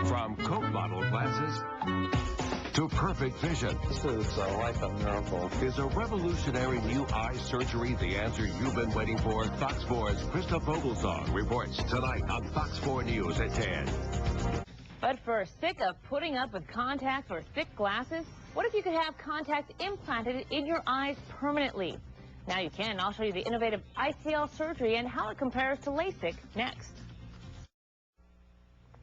From Coke bottle glasses to perfect vision. This is like a miracle. Is a revolutionary new eye surgery the answer you've been waiting for? Fox 4's Krista Vogelsong reports tonight on Fox 4 News at 10. But first, sick of putting up with contacts or thick glasses? What if you could have contacts implanted in your eyes permanently? Now you can. I'll show you the innovative ICL surgery and how it compares to LASIK next.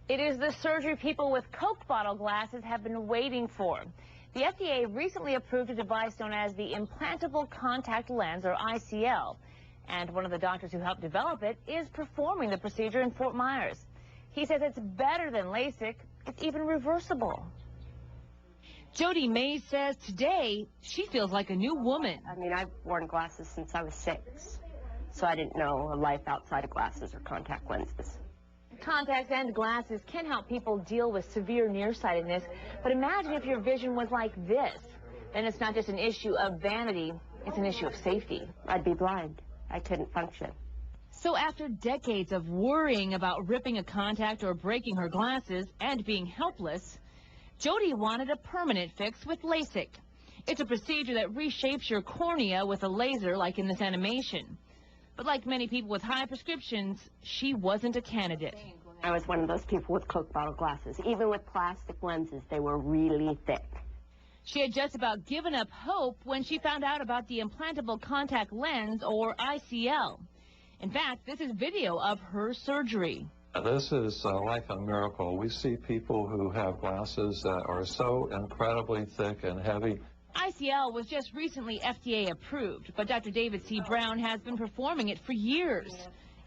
It is the surgery people with Coke bottle glasses have been waiting for. The FDA recently approved a device known as the Implantable Contact Lens, or ICL. And one of the doctors who helped develop it is performing the procedure in Fort Myers. He says it's better than LASIK. It's even reversible. Jody Mays says today she feels like a new woman. I mean, I've worn glasses since I was 6, so I didn't know a life outside of glasses or contact lenses. Contacts and glasses can help people deal with severe nearsightedness, but imagine if your vision was like this. Then it's not just an issue of vanity, it's an issue of safety. I'd be blind. I couldn't function. So after decades of worrying about ripping a contact or breaking her glasses and being helpless, Jody wanted a permanent fix with LASIK. It's a procedure that reshapes your cornea with a laser like in this animation. But like many people with high prescriptions, she wasn't a candidate. I was one of those people with Coke bottle glasses. Even with plastic lenses, they were really thick. She had just about given up hope when she found out about the implantable contact lens, or ICL. In fact, this is video of her surgery. This is like a miracle. We see people who have glasses that are so incredibly thick and heavy. ICL was just recently FDA approved, but Dr. David C. Brown has been performing it for years.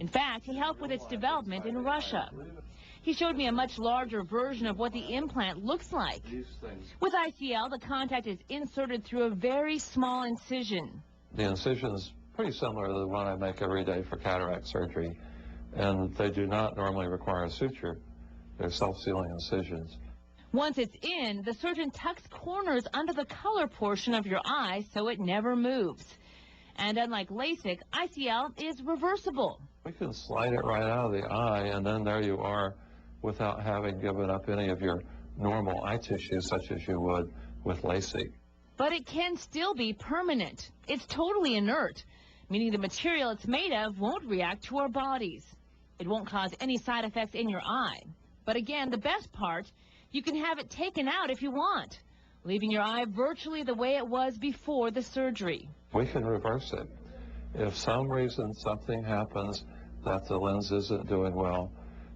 In fact, he helped with its development in Russia. He showed me a much larger version of what the implant looks like. With ICL, the contact is inserted through a very small incision. The incision is pretty similar to the one I make every day for cataract surgery, and they do not normally require a suture. They're self-sealing incisions. Once it's in, the surgeon tucks corners under the color portion of your eye so it never moves. And unlike LASIK, ICL is reversible. We can slide it right out of the eye, and then there you are without having given up any of your normal eye tissue, such as you would with LASIK. But it can still be permanent. It's totally inert, meaning the material it's made of won't react to our bodies. It won't cause any side effects in your eye. But again, the best part, you can have it taken out if you want, leaving your eye virtually the way it was before the surgery. We can reverse it. If some reason something happens that the lens isn't doing well,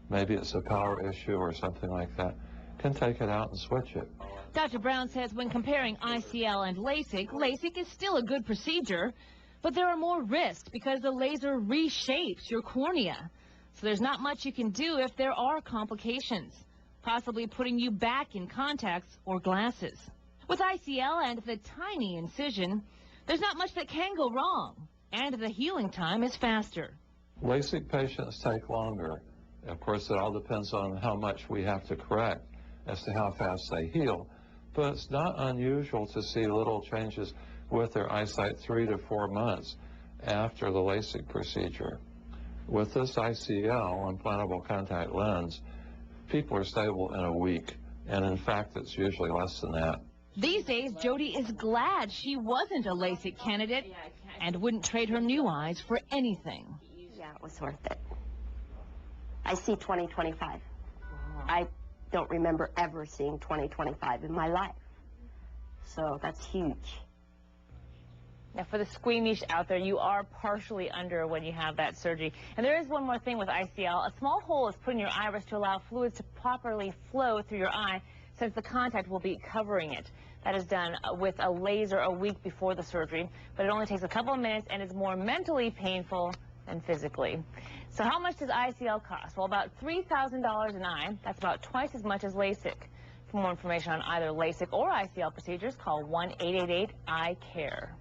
maybe it's a power issue or something like that, can take it out and switch it. Dr. Brown says when comparing ICL and LASIK, LASIK is still a good procedure, but there are more risks because the laser reshapes your cornea. So there's not much you can do if there are complications, possibly putting you back in contacts or glasses. With ICL and the tiny incision, there's not much that can go wrong, and the healing time is faster. LASIK patients take longer. Of course, it all depends on how much we have to correct as to how fast they heal, but it's not unusual to see little changes with their eyesight 3 to 4 months after the LASIK procedure. With this ICL, implantable contact lens, people are stable in a week, and in fact, it's usually less than that. These days, Jody is glad she wasn't a LASIK candidate and wouldn't trade her new eyes for anything. Yeah, it was worth it. I see 20/25. I don't remember ever seeing 20/25 in my life, so that's huge. Now, for the squeamish out there, you are partially under when you have that surgery. And there is one more thing with ICL. A small hole is put in your iris to allow fluids to properly flow through your eye, since the contact will be covering it. That is done with a laser a week before the surgery, but it only takes a couple of minutes and is more mentally painful than physically. So how much does ICL cost? Well, about $3,000 an eye. That's about twice as much as LASIK. For more information on either LASIK or ICL procedures, call 1-888-EYE-CARE.